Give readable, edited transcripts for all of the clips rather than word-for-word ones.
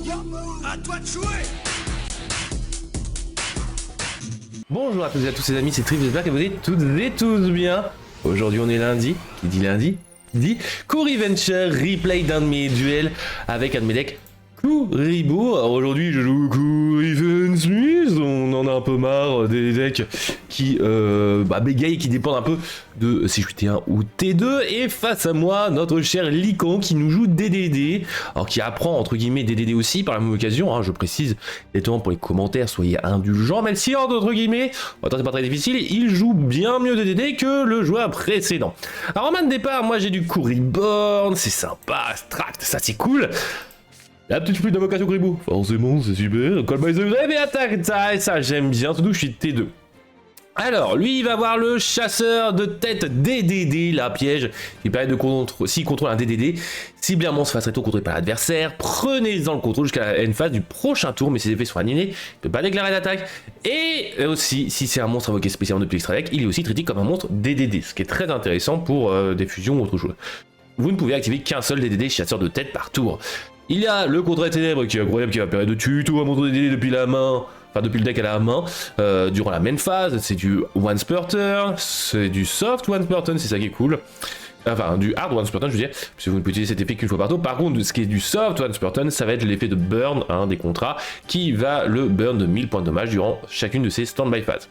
À toi de jouer. Bonjour à toutes et à tous les amis, c'est Trip, j'espère que vous allez toutes et tous bien. Aujourd'hui on est lundi, qui dit lundi dit Kuriventure, replay d'un de mes duels avec un de mes decks Kuriboh. Alors aujourd'hui je joue Kuriventure, on en a un peu marre des decks qui bégayent, qui dépendent un peu de si je suis T1 ou T2, et face à moi notre cher Lycan qui nous joue DDD, alors qui apprend entre guillemets DDD aussi par la même occasion, hein, je précise, étant pour les commentaires, soyez indulgents, même si entre guillemets, attends, c'est pas très difficile, il joue bien mieux DDD que le joueur précédent. Alors en main de départ, moi j'ai du Kuriboh, c'est sympa, abstract, ça c'est cool. La petite flûte d'invocation Kuriboh, forcément c'est super, call by the grave et attaque, ça j'aime bien, surtout que je suis T2. Alors, lui, il va avoir le chasseur de tête DDD, la piège, qui permet de s'il contrôle un DDD, cibler un monstre face réto contrôlé par l'adversaire, prenez-en le contrôle jusqu'à la end phase du prochain tour, mais ses effets sont annulés, il ne peut pas déclarer d'attaque, et aussi, si c'est un monstre invoqué spécialement depuis l'extra deck, il est aussi traité comme un monstre DDD, ce qui est très intéressant pour des fusions ou autre chose. Vous ne pouvez activer qu'un seul DDD chasseur de tête par tour. Il y a le contrat ténèbres qui est incroyable, qui va permettre de tuer tout un monstre DDD depuis la main, enfin depuis le deck à la main, durant la main phase. C'est du once per turn, c'est du soft once per turn, c'est ça qui est cool. Enfin, du hard once per turn, je veux dire, puisque vous ne pouvez utiliser cet effet qu'une fois par tour. Par contre, ce qui est du soft once per turn, ça va être l'effet de burn, hein, des contrats, qui va le burn de 1000 points de dommage durant chacune de ses stand-by phases.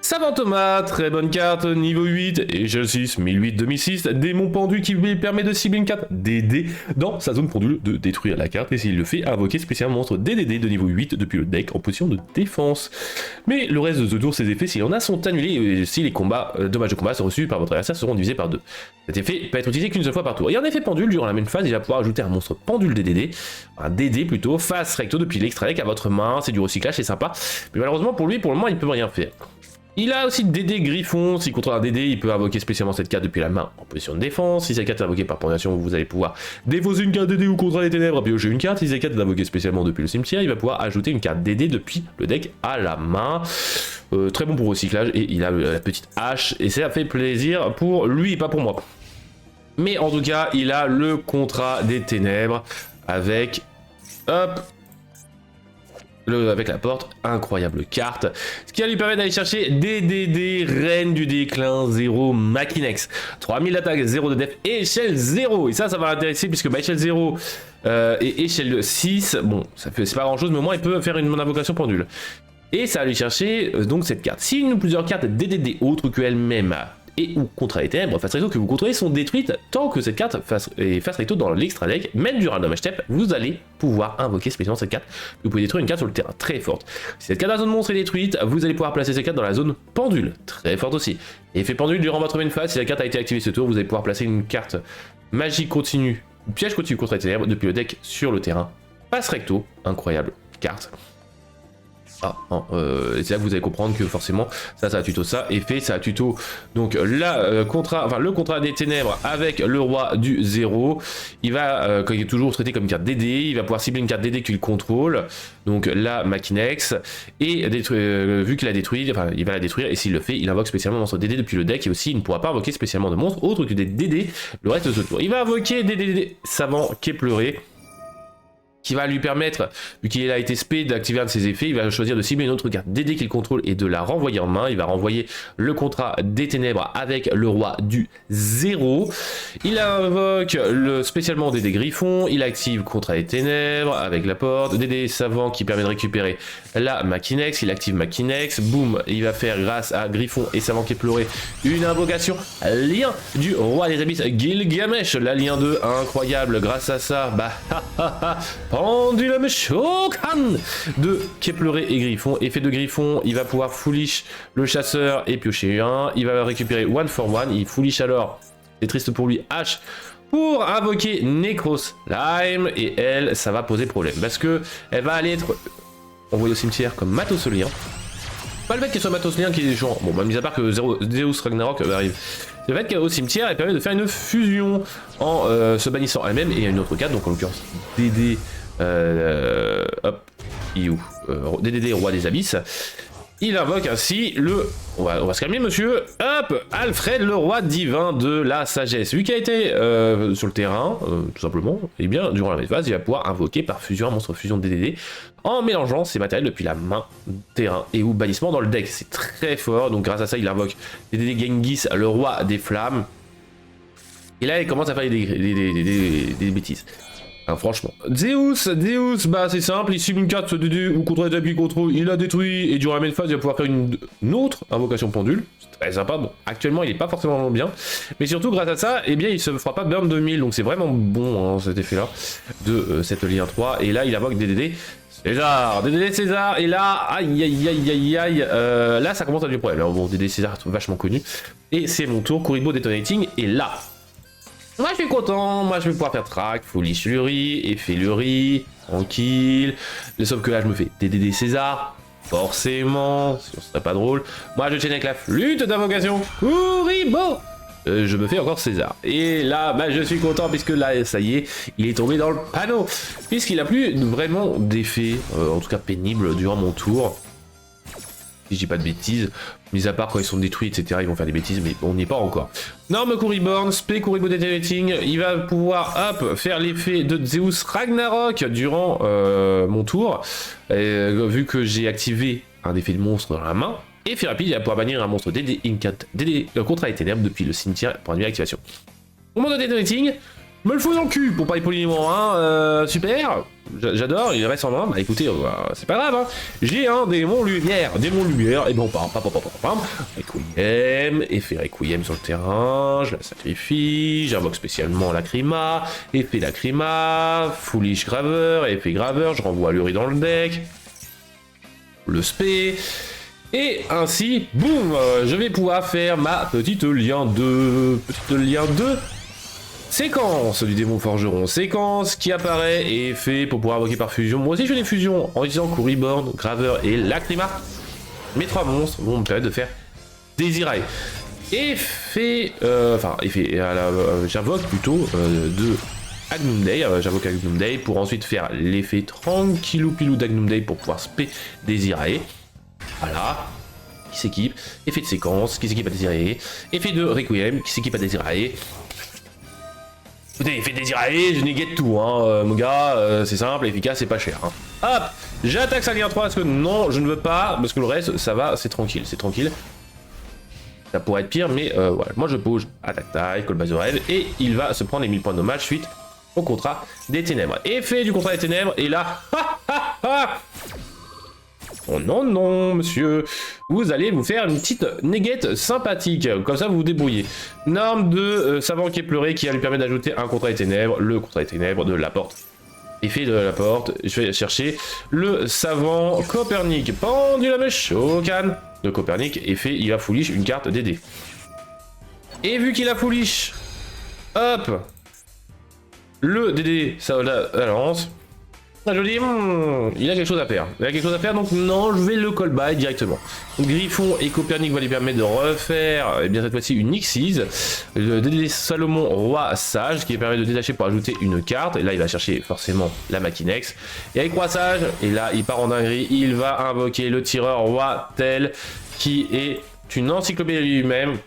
Savant Thomas, très bonne carte, niveau 8, échelle 6, 1008-2006, démon pendu qui lui permet de cibler une carte DD dans sa zone pendule, de détruire la carte, et s'il le fait, invoquer spécialement un monstre DDD de niveau 8 depuis le deck en position de défense. Mais le reste de ce tour, ses effets, s'il y en a, sont annulés, et si les combats, dommages de combat sont reçus par votre adversaire, seront divisés par 2. Cet effet peut être utilisé qu'une seule fois par tour. Et en effet pendule, durant la même phase, il va pouvoir ajouter un monstre pendule DDD, un DD plutôt, face recto depuis l'extra deck à votre main, c'est du recyclage, c'est sympa, mais malheureusement pour lui, pour le moment, il peut rien faire. Il a aussi DD Griffon, s'il contrôle un DD, il peut invoquer spécialement cette carte depuis la main en position de défense. Si cette carte est invoquée par prononciation, vous allez pouvoir défausser une carte DD ou contrat les ténèbres, piocher une carte. Si cette carte est invoquée spécialement depuis le cimetière, il va pouvoir ajouter une carte DD depuis le deck à la main. Très bon pour recyclage, et il a la petite hache, et ça fait plaisir pour lui, pas pour moi. Mais en tout cas, il a le contrat des ténèbres avec... hop, avec la porte, incroyable carte, ce qui va lui permettre d'aller chercher DDD, Reine du déclin 0, Makinex, 3000 d'attaque, 0 de def, échelle 0, et ça va l'intéresser puisque échelle 0 et échelle 6, bon, c'est pas grand chose, mais au moins il peut faire une invocation pendule. Et ça va lui chercher donc cette carte. Si une ou plusieurs cartes DDD autres que elle-même et ou contrat les ténèbres face recto que vous contrôlez sont détruites tant que cette carte face recto dans l'extra deck, même du random step, vous allez pouvoir invoquer spécialement cette carte. Vous pouvez détruire une carte sur le terrain, très forte. Si cette carte dans la zone monstre est détruite, vous allez pouvoir placer cette carte dans la zone pendule, très forte aussi. Effet pendule durant votre main phase, si la carte a été activée ce tour, vous allez pouvoir placer une carte magie continue, piège continu contre les ténèbres depuis le deck sur le terrain. Face recto, incroyable carte. C'est là que vous allez comprendre que forcément ça va tuto ça, effet ça va tuto donc le contrat des ténèbres avec le roi du 0. Il va quand il est toujours traité comme une carte DD, il va pouvoir cibler une carte DD qu'il contrôle, donc la Makinex, et vu qu'il a détruit, enfin il va la détruire, et s'il le fait, il invoque spécialement un monstre DD depuis le deck, et aussi il ne pourra pas invoquer spécialement de monstres autres que des DD le reste de ce tour. Il va invoquer des DD savant Kepleré, qui va lui permettre, vu qu'il a été spé, d'activer un de ses effets. Il va choisir de cibler une autre carte DD qu'il contrôle et de la renvoyer en main. Il va renvoyer le contrat des ténèbres avec le roi du 0. Il invoque spécialement DD Griffon. Il active contrat des ténèbres avec la porte. DD savant qui permet de récupérer la Makinex. Il active Makinex. Boum, il va faire grâce à Griffon et savant qui est pleuré une invocation lien du roi des abysses Gilgamesh. La lien 2, incroyable. Grâce à ça, Pendulum Shokan de Kepleré et Griffon. Effet de Griffon, il va pouvoir foolish le chasseur et piocher un. Il va récupérer one for one. Il foolish alors, c'est triste pour lui, H pour invoquer Necroslime. Et elle, ça va poser problème parce que elle va aller être envoyée au cimetière comme Matosolien. Pas le fait qu'elle soit Matosolien qui est genre, bon, mis à part que Zeus Ragnarok arrive. Le fait qu'au cimetière, elle permet de faire une fusion en se bannissant elle-même, et il y a une autre carte, donc en l'occurrence DD, DDD Roi des Abysses. il invoque ainsi le... On va se calmer, monsieur. Hop, Alfred, le roi divin de la sagesse. Vu qu'il a été sur le terrain, tout simplement, et bien, durant la même phase, il va pouvoir invoquer par fusion un monstre fusion DDD en mélangeant ses matériels depuis la main, terrain et ou bannissement dans le deck. C'est très fort, donc grâce à ça, il invoque DDD Genghis, le roi des flammes. Et là, il commence à faire des bêtises. Hein, franchement. Zeus, bah c'est simple, il suit une carte de ou contre l'attaque contrôle, il a détruit, et durant la même phase, il va pouvoir faire une autre invocation pendule. C'est très sympa. Bon, actuellement, il est pas forcément bien, mais surtout, grâce à ça, eh bien, il se fera pas burn 2000, donc c'est vraiment bon, hein, cet effet-là, de cette lien 3. Et là, il invoque DDD César, DDD César, et là, aïe, là, ça commence à du problème. Alors, bon, DDD César, vachement connu. Et c'est mon tour, Kuribo Detonating, et là... Moi je suis content, moi je vais pouvoir faire track, Foolish Lurie, effet Lurie, tranquille. Sauf que là je me fais DDD César, forcément, sinon ce serait pas drôle. Moi je tiens avec la flûte d'invocation, Kuribo. Je me fais encore César. Et là, bah, je suis content puisque là, ça y est, il est tombé dans le panneau. Puisqu'il a plus vraiment d'effet, en tout cas pénible, durant mon tour. Si je dis pas de bêtises, mis à part quand ils sont détruits, etc., ils vont faire des bêtises, mais on n'y est pas encore. Norme Kuriborn, Spé Kuribo Detonating, il va pouvoir, hop, faire l'effet de Zeus Ragnarok durant mon tour, vu que j'ai activé un effet de monstre dans la main, et fait rapide, il va pouvoir bannir un monstre DD Contrat et Ténèbres depuis le cimetière pour annuler l'activation. Moment de Detonating, me le fous dans le cul pour pas être poliment, hein, super, j'adore, il reste en main, bah écoutez, c'est pas grave, hein. J'ai un démon lumière, et bon, Requiem, effet Requiem sur le terrain, je la sacrifie, j'invoque spécialement Lacrima, effet Lacrima, Foolish Graveur, effet Graveur, je renvoie Lurie dans le deck, le spé, et ainsi, boum, je vais pouvoir faire ma petite lien 2, séquence du démon forgeron, séquence qui apparaît et est fait pour pouvoir invoquer par fusion. Moi aussi je fais des fusions en utilisant Kuriborn, Graveur et Lacrima. Mes 3 monstres vont me permettre de faire Desirae. Effet, j'invoque plutôt de Agnum Day, j'invoque Agnum Day pour ensuite faire l'effet tranquillou pilou d'Agnum Day pour pouvoir spé Desirae. Voilà. Qui s'équipe, effet de séquence, qui s'équipe à Desirae, effet de Requiem, qui s'équipe à Desirae. Écoutez, effet Desirae, je négate tout, hein, mon gars, c'est simple, efficace et pas cher. Hein. Hop, j'attaque sa lien 3 parce que non, je ne veux pas, parce que le reste, ça va, c'est tranquille, Ça pourrait être pire, mais voilà, moi je bouge, attaque taille, call base de rêve, et il va se prendre les 1000 points de dommage suite au contrat des ténèbres. Effet du contrat des ténèbres, et là, oh non, non, monsieur, vous allez vous faire une petite néguette sympathique, comme ça vous vous débrouillez. Norme de savant qui est pleuré qui va lui permettre d'ajouter un contrat des ténèbres, le contrat des ténèbres de la porte. Effet de la porte, je vais chercher le savant Copernic, pendulum Shokan de Copernic, effet, il va foolish une carte DD. Et vu qu'il a foolish, hop, le DD, ça la lance. Je dis, il a quelque chose à faire. Donc non, je vais le call by directement. Donc, Griffon et Copernic va lui permettre de refaire, et bien cette fois-ci, une Xyz. Le DD Salomon, roi sage, qui permet de détacher pour ajouter une carte. Et là, il va chercher forcément la Machinex. Et avec roi sage, et là, il part en dinguerie, il va invoquer le tireur roi tel, qui est une encyclopédie lui-même.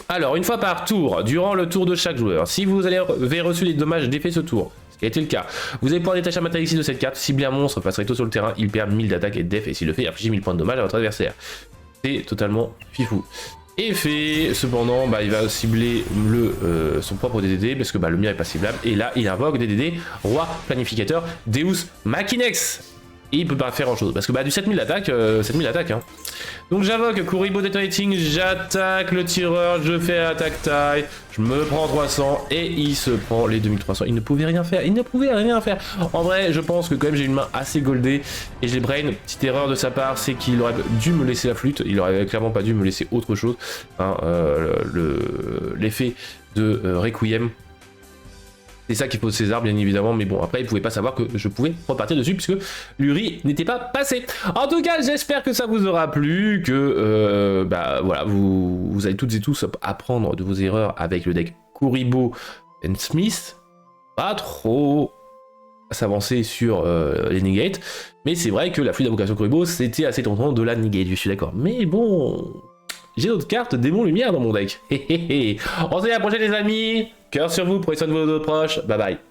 Alors, une fois par tour, durant le tour de chaque joueur, si vous avez reçu les dommages d'effet ce tour, qui a été le cas. Vous allez pouvoir détacher un matériel ici de cette carte, cibler un monstre face recto sur le terrain, il perd 1000 d'attaque et de def, et s'il le fait, il inflige 1000 points de dommage à votre adversaire. C'est totalement fifou. Effet, cependant, bah, il va cibler son propre DDD, parce que bah, le mien est pas ciblable, et là, il invoque DDD, roi planificateur, Deus Machinex. Et il peut pas faire grand chose, parce que bah, du 7000 d'attaque, hein. Donc j'invoque Kuribo Detonating, j'attaque le tireur, je fais attaque taille, je me prends 300 et il se prend les 2300. Il ne pouvait rien faire, En vrai, je pense que quand même j'ai une main assez goldée et je l'ai brain. Petite erreur de sa part, c'est qu'il aurait dû me laisser la flûte, il aurait clairement pas dû me laisser autre chose. Hein, l'effet de Requiem. C'est ça qui pose César, bien évidemment, mais bon, après, il pouvait pas savoir que je pouvais repartir dessus, puisque Lurie n'était pas passé. En tout cas, j'espère que ça vous aura plu, que, bah, voilà, vous allez toutes et tous apprendre de vos erreurs avec le deck Kuribo and Smith. Pas trop s'avancer sur les negate, mais c'est vrai que la flûte d'invocation Kuriboh, c'était assez tentant de la negate, je suis d'accord. Mais bon, j'ai d'autres cartes démon lumière dans mon deck. On se dit à la prochaine les amis, cœur sur vous, prenez soin de vos autres proches, bye bye.